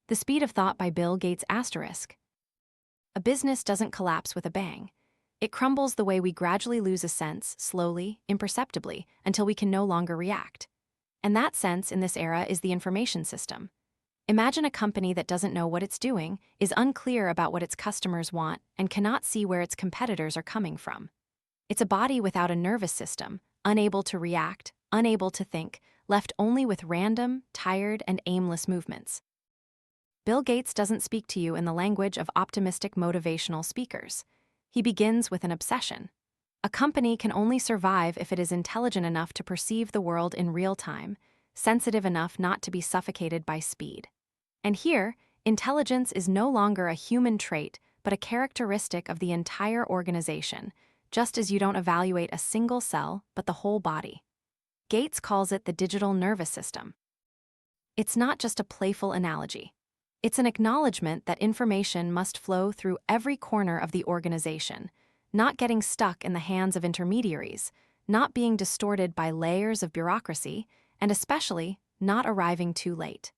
The Speed of Thought by Bill Gates *. A business doesn't collapse with a bang. It crumbles the way we gradually lose a sense, slowly, imperceptibly, until we can no longer react. And that sense in this era is the information system. Imagine a company that doesn't know what it's doing, is unclear about what its customers want, and cannot see where its competitors are coming from. It's a body without a nervous system, unable to react, unable to think, left only with random, tired, and aimless movements. Bill Gates doesn't speak to you in the language of optimistic motivational speakers. He begins with an obsession. A company can only survive if it is intelligent enough to perceive the world in real time, sensitive enough not to be suffocated by speed. And here, intelligence is no longer a human trait, but a characteristic of the entire organization, just as you don't evaluate a single cell, but the whole body. Gates calls it the digital nervous system. It's not just a playful analogy. It's an acknowledgement that information must flow through every corner of the organization, not getting stuck in the hands of intermediaries, not being distorted by layers of bureaucracy, and especially not arriving too late.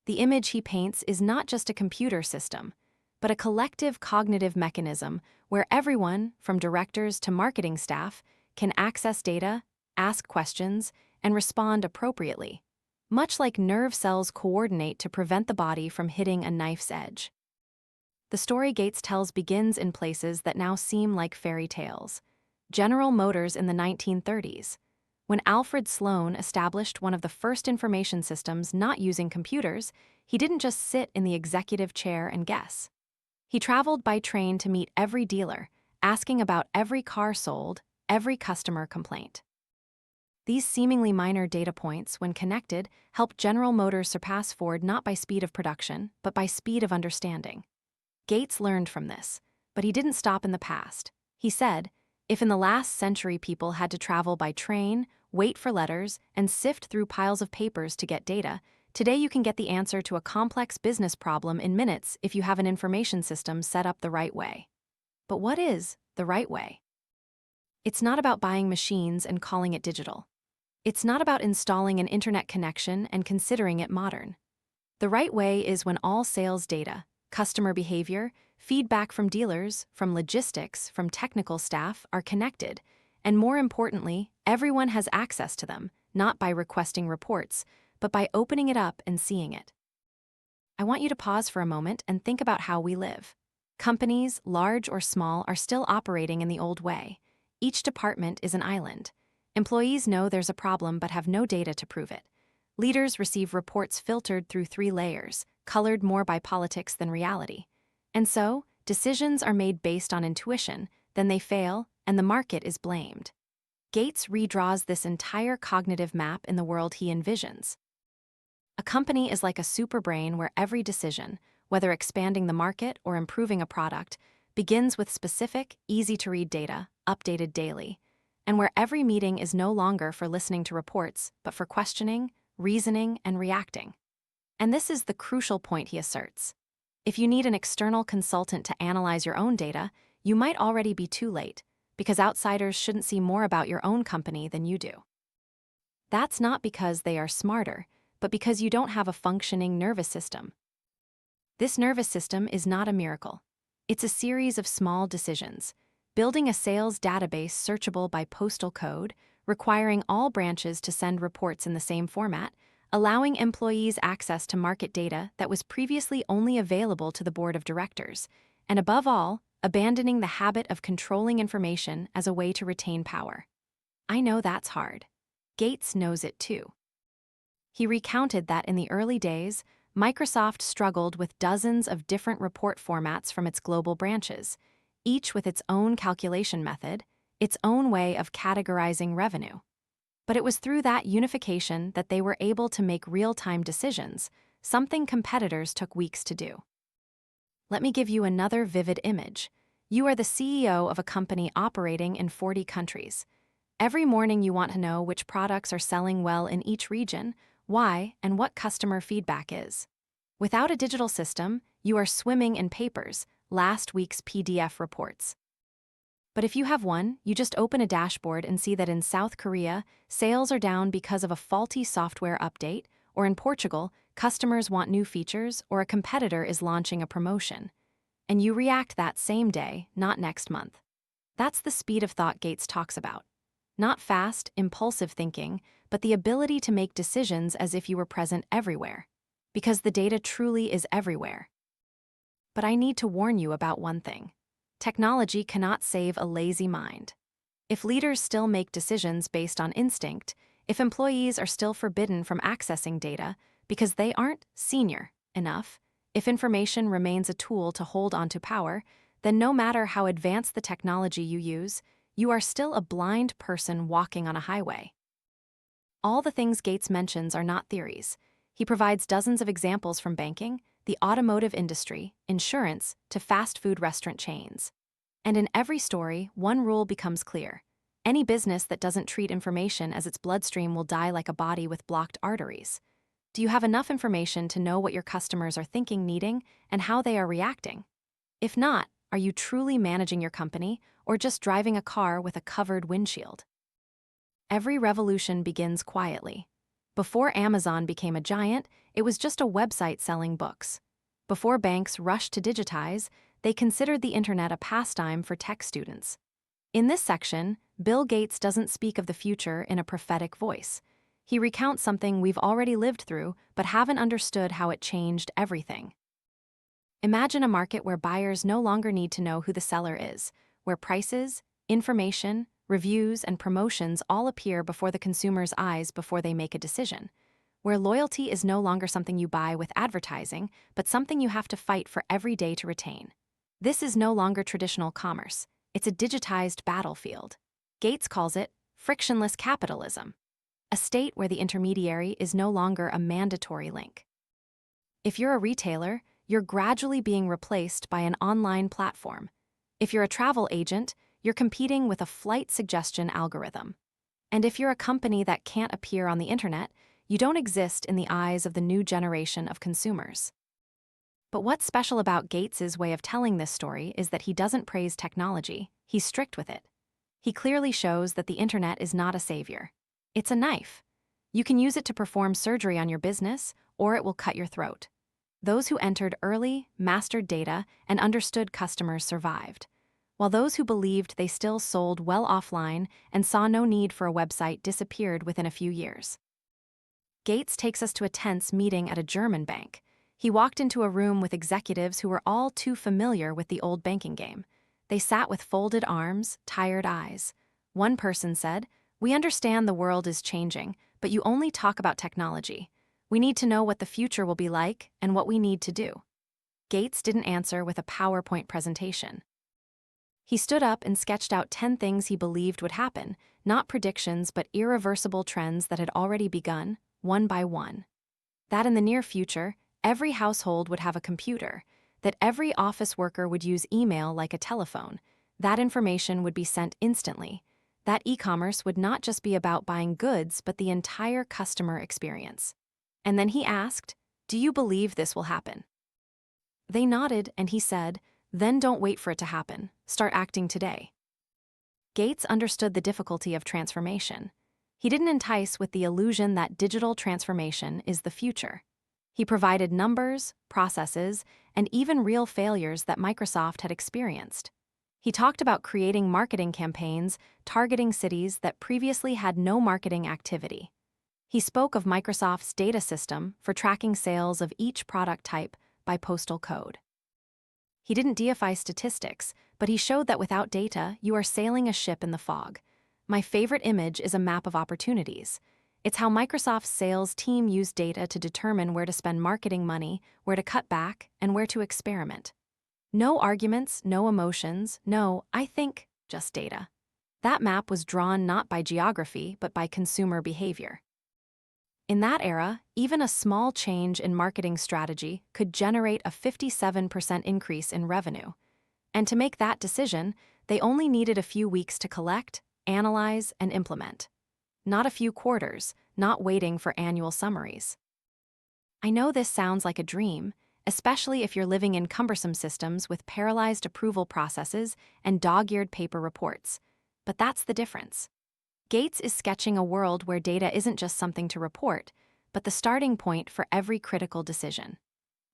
The image he paints is not just a computer system, but a collective cognitive mechanism where everyone, from directors to marketing staff, can access data, ask questions, and respond appropriately, much like nerve cells coordinate to prevent the body from hitting a knife's edge. The story Gates tells begins in places that now seem like fairy tales. General Motors in the 1930s. When Alfred Sloan established one of the first information systems not using computers, he didn't just sit in the executive chair and guess. He traveled by train to meet every dealer, asking about every car sold, every customer complaint. These seemingly minor data points, when connected, helped General Motors surpass Ford not by speed of production, but by speed of understanding. Gates learned from this, but he didn't stop in the past. He said, if in the last century people had to travel by train, wait for letters, and sift through piles of papers to get data, today you can get the answer to a complex business problem in minutes if you have an information system set up the right way. But what is the right way? It's not about buying machines and calling it digital. It's not about installing an internet connection and considering it modern. The right way is when all sales data, customer behavior, feedback from dealers, from logistics, from technical staff are connected, and more importantly, everyone has access to them, not by requesting reports, but by opening it up and seeing it. I want you to pause for a moment and think about how we live. Companies, large or small, are still operating in the old way. Each department is an island. Employees know there's a problem but have no data to prove it. Leaders receive reports filtered through 3 layers, colored more by politics than reality. And so, decisions are made based on intuition, then they fail, and the market is blamed. Gates redraws this entire cognitive map in the world he envisions. A company is like a superbrain where every decision, whether expanding the market or improving a product, begins with specific, easy-to-read data, updated daily, and where every meeting is no longer for listening to reports, but for questioning, reasoning, and reacting. And this is the crucial point he asserts. If you need an external consultant to analyze your own data, you might already be too late, because outsiders shouldn't see more about your own company than you do. That's not because they are smarter, but because you don't have a functioning nervous system. This nervous system is not a miracle. It's a series of small decisions. Building a sales database searchable by postal code, requiring all branches to send reports in the same format, allowing employees access to market data that was previously only available to the board of directors, and above all, abandoning the habit of controlling information as a way to retain power. I know that's hard. Gates knows it too. He recounted that in the early days, Microsoft struggled with dozens of different report formats from its global branches, each with its own calculation method, its own way of categorizing revenue. But it was through that unification that they were able to make real-time decisions, something competitors took weeks to do. Let me give you another vivid image. You are the CEO of a company operating in 40 countries. Every morning you want to know which products are selling well in each region, why, and what customer feedback is. Without a digital system, you are swimming in papers, last week's PDF reports. But if you have one, you just open a dashboard and see that in South Korea, sales are down because of a faulty software update, or in Portugal, customers want new features, or a competitor is launching a promotion. And you react that same day, not next month. That's the speed of thought Gates talks about. Not fast, impulsive thinking, but the ability to make decisions as if you were present everywhere. Because the data truly is everywhere. But I need to warn you about one thing. Technology cannot save a lazy mind. If leaders still make decisions based on instinct, if employees are still forbidden from accessing data because they aren't senior enough, if information remains a tool to hold onto power, then no matter how advanced the technology you use, you are still a blind person walking on a highway. All the things Gates mentions are not theories. He provides dozens of examples from banking, the automotive industry, insurance, to fast food restaurant chains. And in every story, one rule becomes clear. Any business that doesn't treat information as its bloodstream will die like a body with blocked arteries. Do you have enough information to know what your customers are thinking, needing, and how they are reacting? If not, are you truly managing your company or just driving a car with a covered windshield? Every revolution begins quietly. Before Amazon became a giant, it was just a website selling books. Before banks rushed to digitize, they considered the internet a pastime for tech students. In this section, Bill Gates doesn't speak of the future in a prophetic voice. He recounts something we've already lived through but haven't understood how it changed everything. Imagine a market where buyers no longer need to know who the seller is, where prices, information, reviews, and promotions all appear before the consumer's eyes before they make a decision, where loyalty is no longer something you buy with advertising, but something you have to fight for every day to retain. This is no longer traditional commerce. It's a digitized battlefield. Gates calls it frictionless capitalism, a state where the intermediary is no longer a mandatory link. If you're a retailer, you're gradually being replaced by an online platform. If you're a travel agent, you're competing with a flight suggestion algorithm. And if you're a company that can't appear on the internet, you don't exist in the eyes of the new generation of consumers. But what's special about Gates's way of telling this story is that he doesn't praise technology, he's strict with it. He clearly shows that the internet is not a savior. It's a knife. You can use it to perform surgery on your business, or it will cut your throat. Those who entered early, mastered data, and understood customers survived, while those who believed they still sold well offline and saw no need for a website disappeared within a few years. Gates takes us to a tense meeting at a German bank. He walked into a room with executives who were all too familiar with the old banking game. They sat with folded arms, tired eyes. One person said, "We understand the world is changing, but you only talk about technology. We need to know what the future will be like and what we need to do." Gates didn't answer with a PowerPoint presentation. He stood up and sketched out 10 things he believed would happen, not predictions but irreversible trends that had already begun, one by one. That in the near future, every household would have a computer, that every office worker would use email like a telephone, that information would be sent instantly, that e-commerce would not just be about buying goods but the entire customer experience. And then he asked, "Do you believe this will happen?" They nodded and he said, "Then don't wait for it to happen, start acting today." Gates understood the difficulty of transformation. He didn't entice with the illusion that digital transformation is the future. He provided numbers, processes, and even real failures that Microsoft had experienced. He talked about creating marketing campaigns targeting cities that previously had no marketing activity. He spoke of Microsoft's data system for tracking sales of each product type by postal code. He didn't deify statistics, but he showed that without data, you are sailing a ship in the fog. My favorite image is a map of opportunities. It's how Microsoft's sales team used data to determine where to spend marketing money, where to cut back, and where to experiment. No arguments, no emotions, no, I think, just data. That map was drawn not by geography, but by consumer behavior. In that era, even a small change in marketing strategy could generate a 57% increase in revenue. And to make that decision, they only needed a few weeks to collect, analyze, and implement. Not a few quarters, not waiting for annual summaries. I know this sounds like a dream, especially if you're living in cumbersome systems with paralyzed approval processes and dog-eared paper reports. But that's the difference. Gates is sketching a world where data isn't just something to report, but the starting point for every critical decision.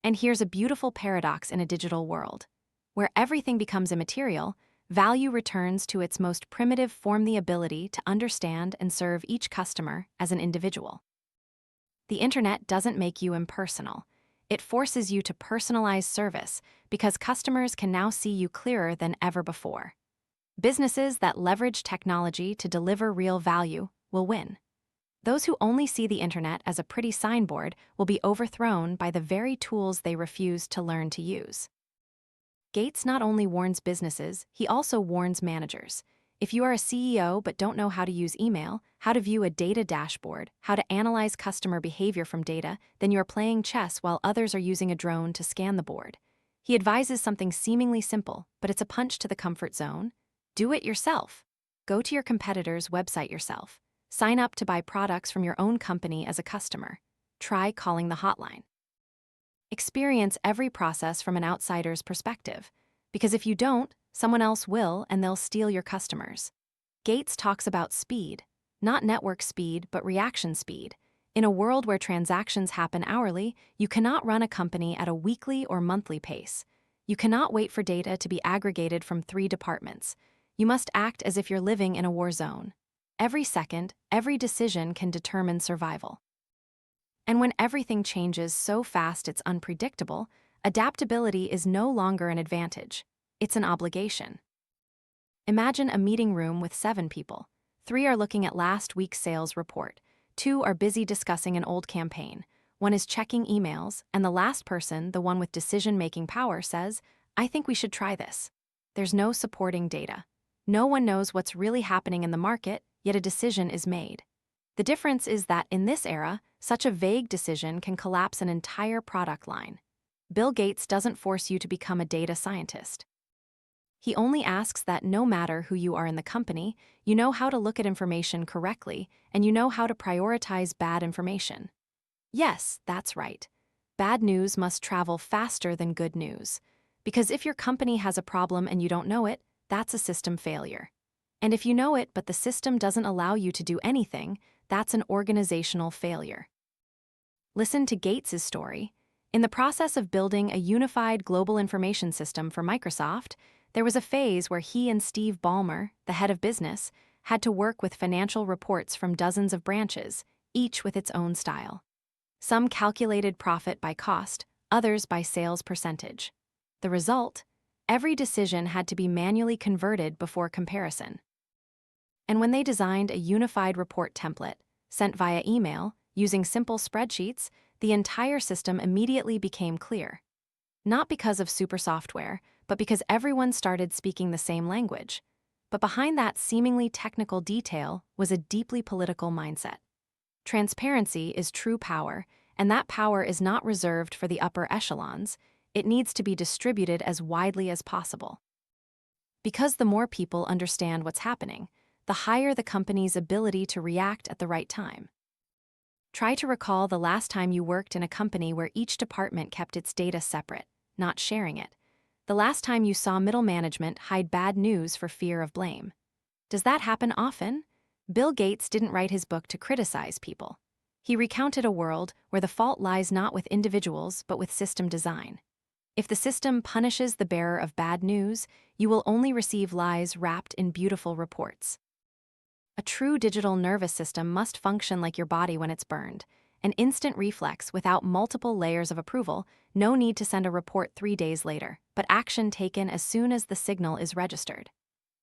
And here's a beautiful paradox in a digital world. Where everything becomes immaterial, value returns to its most primitive form, the ability to understand and serve each customer as an individual. The internet doesn't make you impersonal. It forces you to personalize service because customers can now see you clearer than ever before. Businesses that leverage technology to deliver real value will win. Those who only see the internet as a pretty signboard will be overthrown by the very tools they refuse to learn to use. Gates not only warns businesses, he also warns managers. If you are a CEO but don't know how to use email, how to view a data dashboard, how to analyze customer behavior from data, then you're playing chess while others are using a drone to scan the board. He advises something seemingly simple, but it's a punch to the comfort zone. Do it yourself. Go to your competitor's website yourself. Sign up to buy products from your own company as a customer. Try calling the hotline. Experience every process from an outsider's perspective. Because if you don't, someone else will, and they'll steal your customers. Gates talks about speed, not network speed, but reaction speed. In a world where transactions happen hourly, you cannot run a company at a weekly or monthly pace. You cannot wait for data to be aggregated from 3 departments. You must act as if you're living in a war zone. Every second, every decision can determine survival. And when everything changes so fast it's unpredictable, adaptability is no longer an advantage. It's an obligation. Imagine a meeting room with 7 people. 3 are looking at last week's sales report. 2 are busy discussing an old campaign. 1 is checking emails, and the last person, the one with decision-making power, says, "I think we should try this." There's no supporting data. No one knows what's really happening in the market, yet a decision is made. The difference is that in this era, such a vague decision can collapse an entire product line. Bill Gates doesn't force you to become a data scientist. He only asks that no matter who you are in the company, you know how to look at information correctly and you know how to prioritize bad information. Yes, that's right. Bad news must travel faster than good news. Because if your company has a problem and you don't know it, that's a system failure. And if you know it but the system doesn't allow you to do anything, that's an organizational failure. Listen to Gates' story. In the process of building a unified global information system for Microsoft, there was a phase where he and Steve Ballmer, the head of business, had to work with financial reports from dozens of branches, each with its own style. Some calculated profit by cost, others by sales percentage. The result? Every decision had to be manually converted before comparison. And when they designed a unified report template, sent via email, using simple spreadsheets, the entire system immediately became clear. Not because of super software, but because everyone started speaking the same language. But behind that seemingly technical detail was a deeply political mindset. Transparency is true power, and that power is not reserved for the upper echelons. It needs to be distributed as widely as possible. Because the more people understand what's happening, the higher the company's ability to react at the right time. Try to recall the last time you worked in a company where each department kept its data separate, not sharing it. The last time you saw middle management hide bad news for fear of blame. Does that happen often? Bill Gates didn't write his book to criticize people. He recounted a world where the fault lies not with individuals but with system design. If the system punishes the bearer of bad news, you will only receive lies wrapped in beautiful reports. A true digital nervous system must function like your body when it's burned. An instant reflex without multiple layers of approval, no need to send a report 3 days later, but action taken as soon as the signal is registered.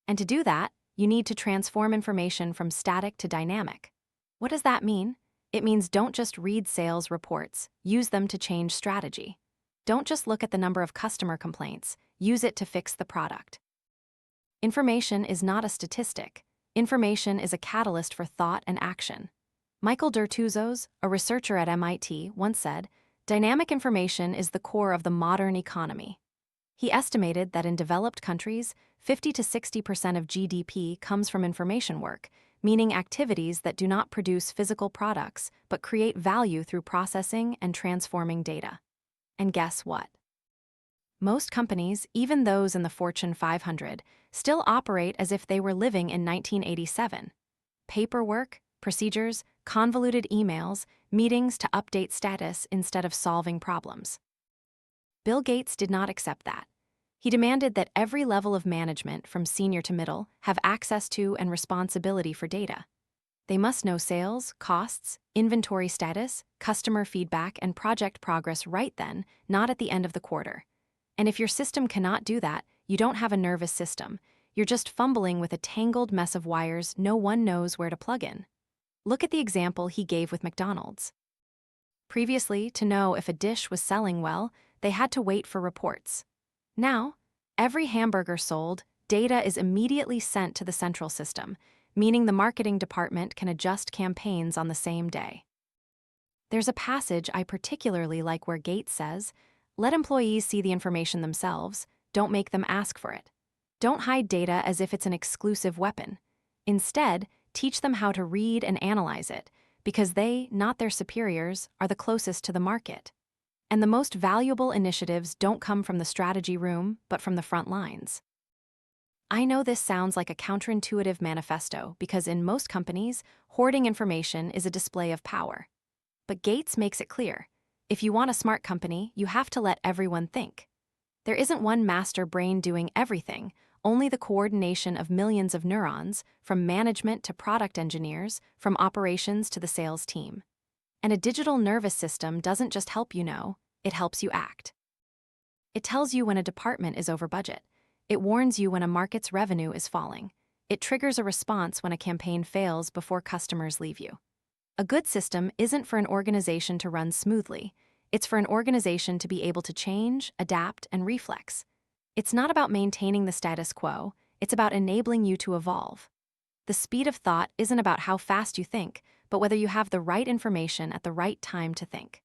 And to do that, you need to transform information from static to dynamic. What does that mean? It means don't just read sales reports, use them to change strategy. Don't just look at the number of customer complaints, use it to fix the product. Information is not a statistic. Information is a catalyst for thought and action. Michael Dertouzos, a researcher at MIT, once said, "Dynamic information is the core of the modern economy." He estimated that in developed countries, 50 to 60% of GDP comes from information work, meaning activities that do not produce physical products but create value through processing and transforming data. And guess what? Most companies, even those in the Fortune 500, still operate as if they were living in 1987. Paperwork, procedures, convoluted emails, meetings to update status instead of solving problems. Bill Gates did not accept that. He demanded that every level of management, from senior to middle, have access to and responsibility for data. They must know sales, costs, inventory status, customer feedback, and project progress right then, not at the end of the quarter. And if your system cannot do that, you don't have a nervous system. You're just fumbling with a tangled mess of wires no one knows where to plug in. Look at the example he gave with McDonald's. Previously, to know if a dish was selling well, they had to wait for reports. Now, every hamburger sold, data is immediately sent to the central system, meaning the marketing department can adjust campaigns on the same day. There's a passage I particularly like where Gates says, "Let employees see the information themselves, don't make them ask for it. Don't hide data as if it's an exclusive weapon. Instead, teach them how to read and analyze it, because they, not their superiors, are the closest to the market. And the most valuable initiatives don't come from the strategy room, but from the front lines." I know this sounds like a counterintuitive manifesto because in most companies, hoarding information is a display of power. But Gates makes it clear. If you want a smart company, you have to let everyone think. There isn't one master brain doing everything, only the coordination of millions of neurons, from management to product engineers, from operations to the sales team. And a digital nervous system doesn't just help you know, it helps you act. It tells you when a department is over budget. It warns you when a market's revenue is falling. It triggers a response when a campaign fails before customers leave you. A good system isn't for an organization to run smoothly. It's for an organization to be able to change, adapt, and reflex. It's not about maintaining the status quo, it's about enabling you to evolve. The speed of thought isn't about how fast you think, but whether you have the right information at the right time to think.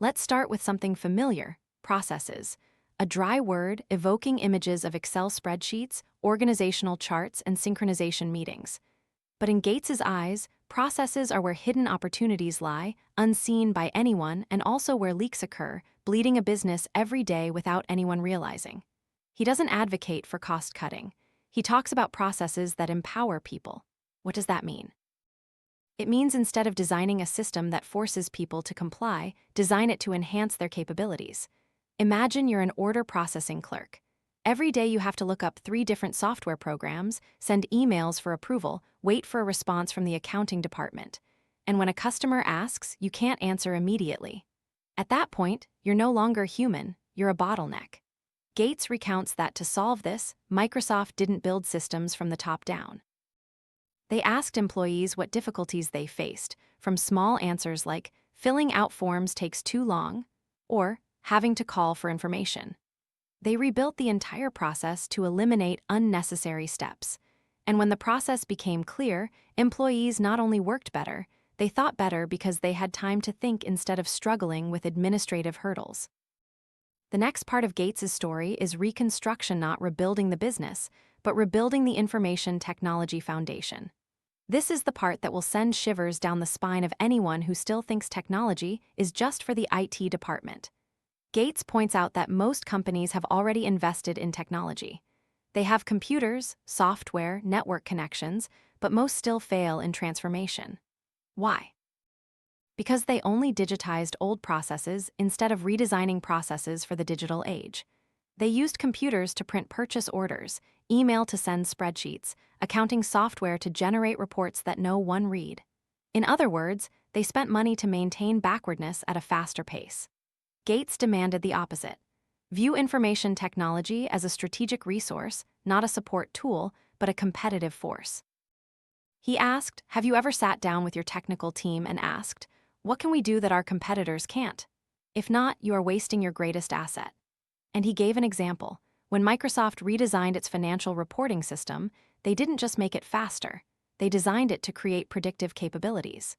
Let's start with something familiar: processes. A dry word evoking images of Excel spreadsheets, organizational charts, and synchronization meetings. But in Gates's eyes, processes are where hidden opportunities lie, unseen by anyone, and also where leaks occur, bleeding a business every day without anyone realizing. He doesn't advocate for cost cutting. He talks about processes that empower people. What does that mean? It means instead of designing a system that forces people to comply, design it to enhance their capabilities. Imagine you're an order processing clerk. Every day you have to look up 3 different software programs, send emails for approval, wait for a response from the accounting department. And when a customer asks, you can't answer immediately. At that point, you're no longer human, you're a bottleneck. Gates recounts that to solve this, Microsoft didn't build systems from the top down. They asked employees what difficulties they faced, from small answers like, filling out forms takes too long, or having to call for information. They rebuilt the entire process to eliminate unnecessary steps. And when the process became clear, employees not only worked better, they thought better because they had time to think instead of struggling with administrative hurdles. The next part of Gates's story is reconstruction, not rebuilding the business, but rebuilding the information technology foundation. This is the part that will send shivers down the spine of anyone who still thinks technology is just for the IT department. Gates points out that most companies have already invested in technology. They have computers, software, network connections, but most still fail in transformation. Why? Because they only digitized old processes instead of redesigning processes for the digital age. They used computers to print purchase orders, email to send spreadsheets, accounting software to generate reports that no one read. In other words, they spent money to maintain backwardness at a faster pace. Gates demanded the opposite. View information technology as a strategic resource, not a support tool, but a competitive force. He asked, have you ever sat down with your technical team and asked, what can we do that our competitors can't? If not, you are wasting your greatest asset. And he gave an example. When Microsoft redesigned its financial reporting system, they didn't just make it faster. They designed it to create predictive capabilities.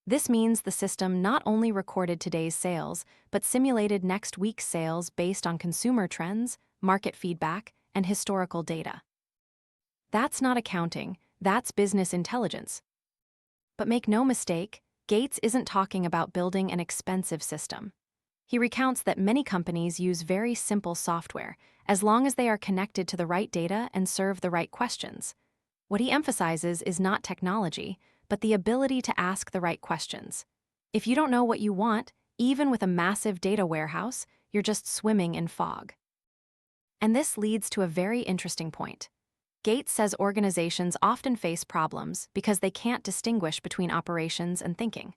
This means the system not only recorded today's sales, but simulated next week's sales based on consumer trends, market feedback, and historical data. That's not accounting, that's business intelligence. But make no mistake, Gates isn't talking about building an expensive system. He recounts that many companies use very simple software, as long as they are connected to the right data and serve the right questions. What he emphasizes is not technology, but the ability to ask the right questions. If you don't know what you want, even with a massive data warehouse, you're just swimming in fog. And this leads to a very interesting point. Gates says organizations often face problems because they can't distinguish between operations and thinking.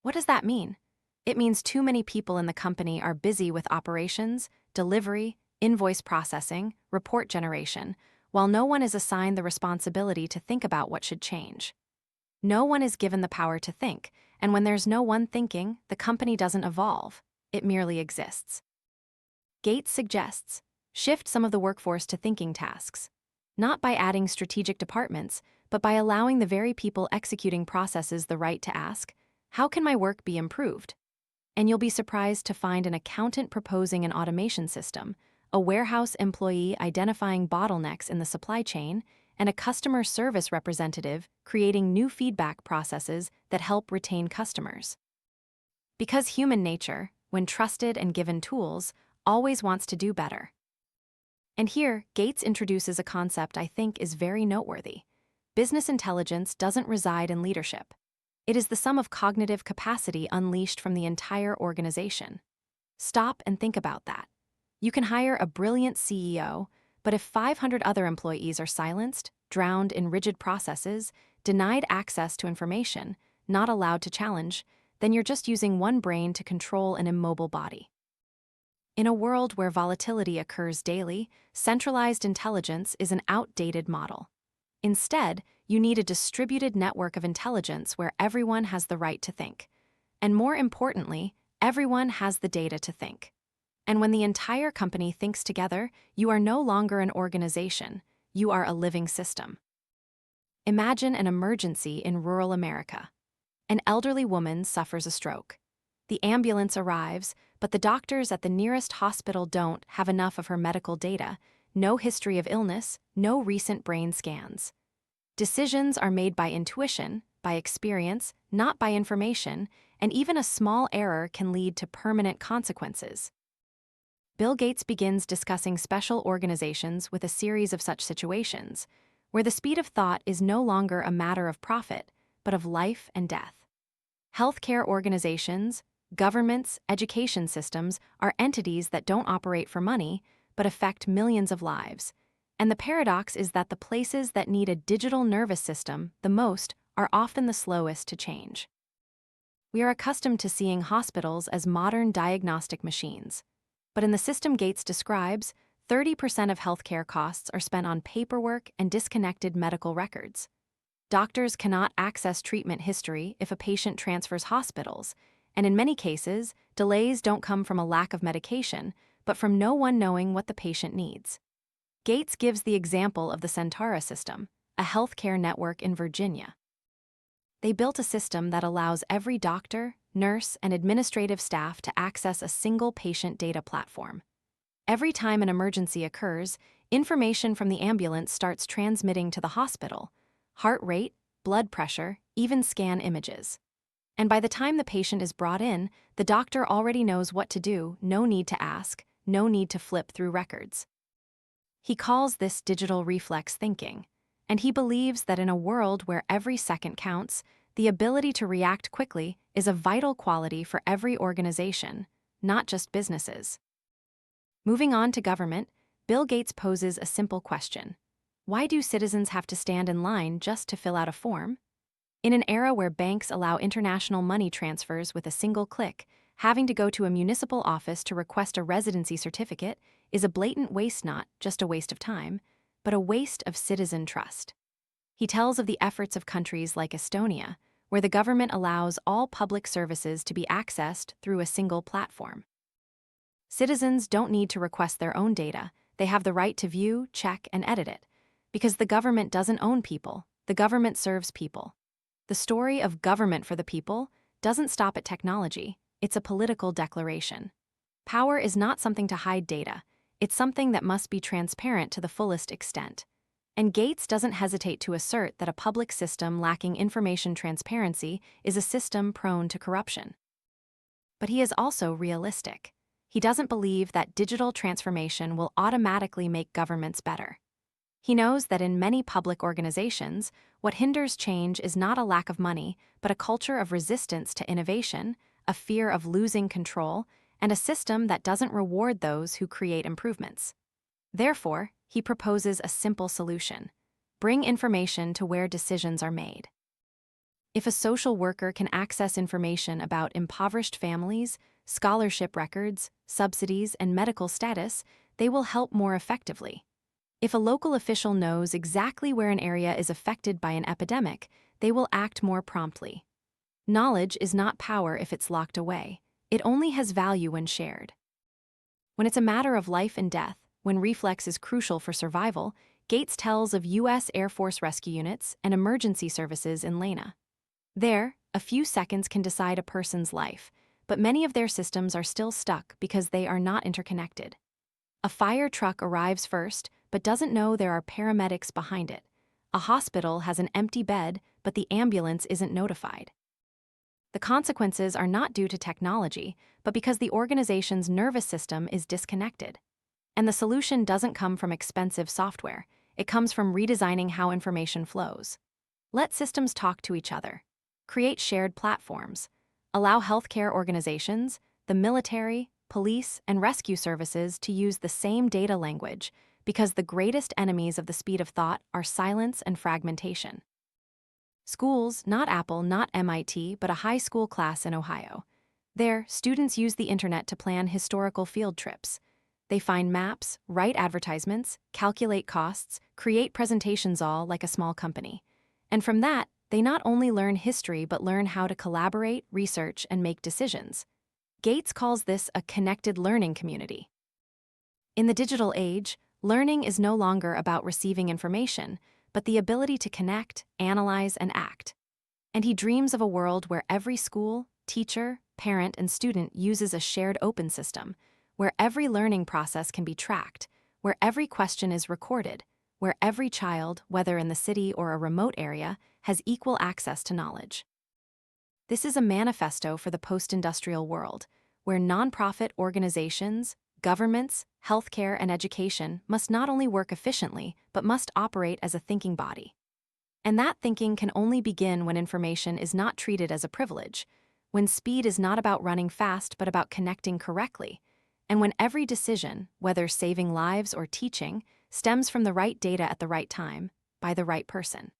What does that mean? It means too many people in the company are busy with operations, delivery, invoice processing, report generation, while no one is assigned the responsibility to think about what should change. No one is given the power to think, and when there's no one thinking, the company doesn't evolve, it merely exists. Gates suggests, shift some of the workforce to thinking tasks, not by adding strategic departments, but by allowing the very people executing processes the right to ask, how can my work be improved? And you'll be surprised to find an accountant proposing an automation system, a warehouse employee identifying bottlenecks in the supply chain, and a customer service representative creating new feedback processes that help retain customers. Because human nature, when trusted and given tools, always wants to do better. And here, Gates introduces a concept I think is very noteworthy. Business intelligence doesn't reside in leadership. It is the sum of cognitive capacity unleashed from the entire organization. Stop and think about that. You can hire a brilliant CEO, but if 500 other employees are silenced, drowned in rigid processes, denied access to information, not allowed to challenge, then you're just using one brain to control an immobile body. In a world where volatility occurs daily, centralized intelligence is an outdated model. Instead, you need a distributed network of intelligence where everyone has the right to think. And more importantly, everyone has the data to think. And when the entire company thinks together, you are no longer an organization, you are a living system. Imagine an emergency in rural America. An elderly woman suffers a stroke. The ambulance arrives, but the doctors at the nearest hospital don't have enough of her medical data, no history of illness, no recent brain scans. Decisions are made by intuition, by experience, not by information, and even a small error can lead to permanent consequences. Bill Gates begins discussing special organizations with a series of such situations, where the speed of thought is no longer a matter of profit, but of life and death. Healthcare organizations, governments, education systems are entities that don't operate for money, but affect millions of lives. And the paradox is that the places that need a digital nervous system the most are often the slowest to change. We are accustomed to seeing hospitals as modern diagnostic machines. But in the system Gates describes, 30% of healthcare costs are spent on paperwork and disconnected medical records. Doctors cannot access treatment history if a patient transfers hospitals, and in many cases, delays don't come from a lack of medication, but from no one knowing what the patient needs. Gates gives the example of the Centara system, a healthcare network in Virginia. They built a system that allows every doctor, nurse, and administrative staff to access a single patient data platform. Every time an emergency occurs, information from the ambulance starts transmitting to the hospital: heart rate, blood pressure, even scan images. And by the time the patient is brought in, the doctor already knows what to do, no need to ask, no need to flip through records. He calls this digital reflex thinking, and he believes that in a world where every second counts, the ability to react quickly is a vital quality for every organization, not just businesses. Moving on to government, Bill Gates poses a simple question. Why do citizens have to stand in line just to fill out a form? In an era where banks allow international money transfers with a single click, having to go to a municipal office to request a residency certificate is a blatant waste, not just a waste of time, but a waste of citizen trust. He tells of the efforts of countries like Estonia, where the government allows all public services to be accessed through a single platform. Citizens don't need to request their own data, they have the right to view, check, and edit it. Because the government doesn't own people, the government serves people. The story of government for the people doesn't stop at technology, it's a political declaration. Power is not something to hide data, it's something that must be transparent to the fullest extent. And Gates doesn't hesitate to assert that a public system lacking information transparency is a system prone to corruption. But he is also realistic. He doesn't believe that digital transformation will automatically make governments better. He knows that in many public organizations, what hinders change is not a lack of money, but a culture of resistance to innovation, a fear of losing control, and a system that doesn't reward those who create improvements. Therefore, he proposes a simple solution: bring information to where decisions are made. If a social worker can access information about impoverished families, scholarship records, subsidies, and medical status, they will help more effectively. If a local official knows exactly where an area is affected by an epidemic, they will act more promptly. Knowledge is not power if it's locked away. It only has value when shared. When it's a matter of life and death, when reflex is crucial for survival, Gates tells of U.S. Air Force rescue units and emergency services in Lena. There, a few seconds can decide a person's life, but many of their systems are still stuck because they are not interconnected. A fire truck arrives first, but doesn't know there are paramedics behind it. A hospital has an empty bed, but the ambulance isn't notified. The consequences are not due to technology, but because the organization's nervous system is disconnected. And the solution doesn't come from expensive software. It comes from redesigning how information flows. Let systems talk to each other. Create shared platforms. Allow healthcare organizations, the military, police, and rescue services to use the same data language, because the greatest enemies of the speed of thought are silence and fragmentation. Schools, not Apple, not MIT, but a high school class in Ohio. There, students use the internet to plan historical field trips. They find maps, write advertisements, calculate costs, create presentations, all like a small company. And from that, they not only learn history but learn how to collaborate, research, and make decisions. Gates calls this a connected learning community. In the digital age, learning is no longer about receiving information, but the ability to connect, analyze, and act. And he dreams of a world where every school, teacher, parent, and student uses a shared open system, where every learning process can be tracked, where every question is recorded, where every child, whether in the city or a remote area, has equal access to knowledge. This is a manifesto for the post-industrial world, where nonprofit organizations, governments, healthcare, and education must not only work efficiently, but must operate as a thinking body. And that thinking can only begin when information is not treated as a privilege, when speed is not about running fast but about connecting correctly, and when every decision, whether saving lives or teaching, stems from the right data at the right time, by the right person.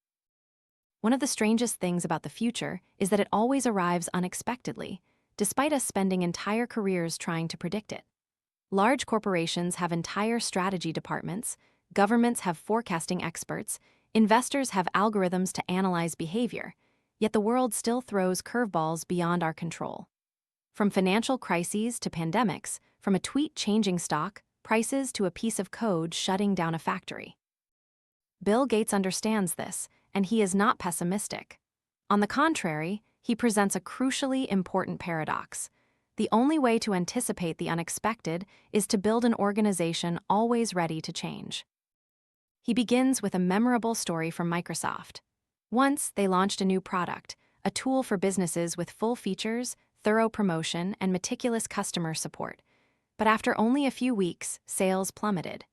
One of the strangest things about the future is that it always arrives unexpectedly, despite us spending entire careers trying to predict it. Large corporations have entire strategy departments, governments have forecasting experts, investors have algorithms to analyze behavior, yet the world still throws curveballs beyond our control. From financial crises to pandemics, from a tweet changing stock prices to a piece of code shutting down a factory. Bill Gates understands this, and he is not pessimistic. On the contrary, he presents a crucially important paradox. The only way to anticipate the unexpected is to build an organization always ready to change. He begins with a memorable story from Microsoft. Once, they launched a new product, a tool for businesses with full features, thorough promotion, and meticulous customer support. But after only a few weeks, sales plummeted.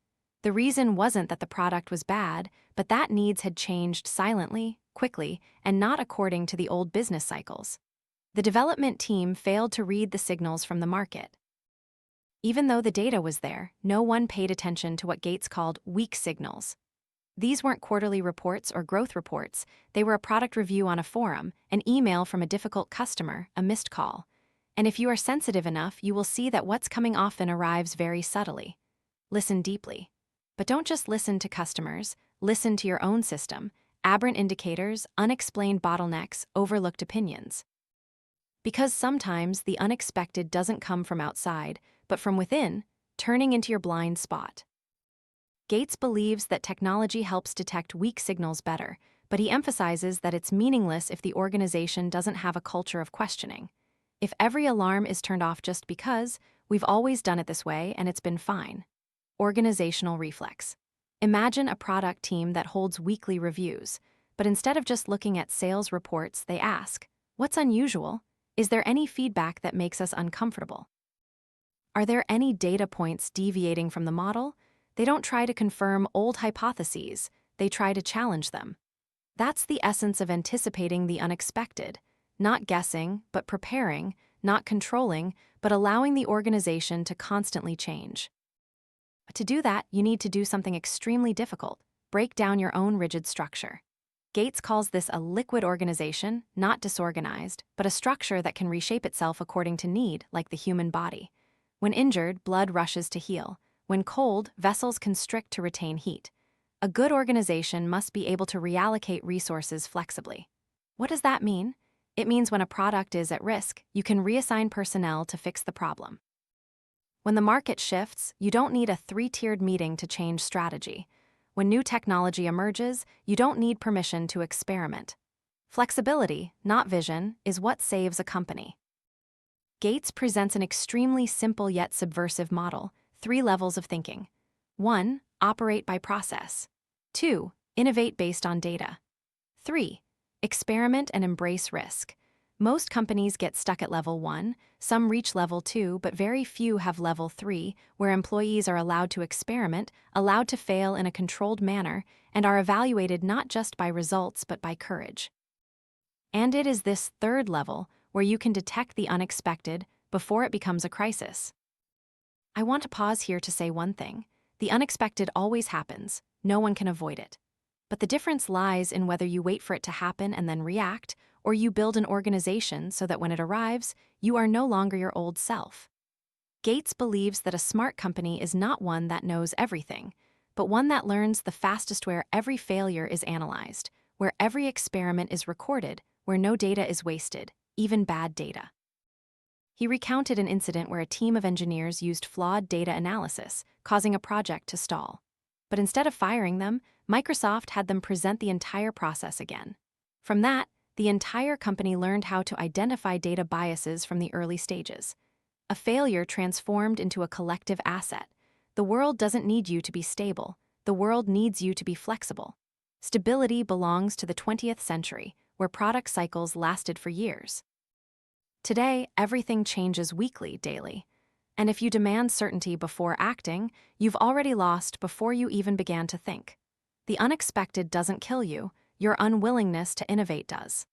The reason wasn't that the product was bad, but that needs had changed silently, quickly, and not according to the old business cycles. The development team failed to read the signals from the market. Even though the data was there, no one paid attention to what Gates called weak signals. These weren't quarterly reports or growth reports, they were a product review on a forum, an email from a difficult customer, a missed call. And if you are sensitive enough, you will see that what's coming often arrives very subtly. Listen deeply. But don't just listen to customers, listen to your own system, aberrant indicators, unexplained bottlenecks, overlooked opinions. Because sometimes the unexpected doesn't come from outside, but from within, turning into your blind spot. Gates believes that technology helps detect weak signals better, but he emphasizes that it's meaningless if the organization doesn't have a culture of questioning. If every alarm is turned off just because, we've always done it this way and it's been fine. Organizational reflex. Imagine a product team that holds weekly reviews, but instead of just looking at sales reports, they ask, what's unusual? Is there any feedback that makes us uncomfortable? Are there any data points deviating from the model? They don't try to confirm old hypotheses, they try to challenge them. That's the essence of anticipating the unexpected, not guessing, but preparing, not controlling, but allowing the organization to constantly change. To do that, you need to do something extremely difficult: break down your own rigid structure. Gates calls this a liquid organization, not disorganized, but a structure that can reshape itself according to need, like the human body. When injured, blood rushes to heal. When cold, vessels constrict to retain heat. A good organization must be able to reallocate resources flexibly. What does that mean? It means when a product is at risk, you can reassign personnel to fix the problem. When the market shifts, you don't need a three-tiered meeting to change strategy. When new technology emerges, you don't need permission to experiment. Flexibility, not vision, is what saves a company. Gates presents an extremely simple yet subversive model: 3 levels of thinking. 1. Operate by process. 2. Innovate based on data. 3. Experiment and embrace risk. Most companies get stuck at level 1, some reach level 2, but very few have level 3, where employees are allowed to experiment, allowed to fail in a controlled manner, and are evaluated not just by results but by courage. And it is this third level where you can detect the unexpected before it becomes a crisis. I want to pause here to say one thing: the unexpected always happens, no one can avoid it. But the difference lies in whether you wait for it to happen and then react, or you build an organization so that when it arrives, you are no longer your old self. Gates believes that a smart company is not one that knows everything, but one that learns the fastest, where every failure is analyzed, where every experiment is recorded, where no data is wasted, even bad data. He recounted an incident where a team of engineers used flawed data analysis, causing a project to stall. But instead of firing them, Microsoft had them present the entire process again. From that, the entire company learned how to identify data biases from the early stages. A failure transformed into a collective asset. The world doesn't need you to be stable. The world needs you to be flexible. Stability belongs to the 20th century, where product cycles lasted for years. Today, everything changes weekly, daily. And if you demand certainty before acting, you've already lost before you even began to think. The unexpected doesn't kill you, your unwillingness to innovate does.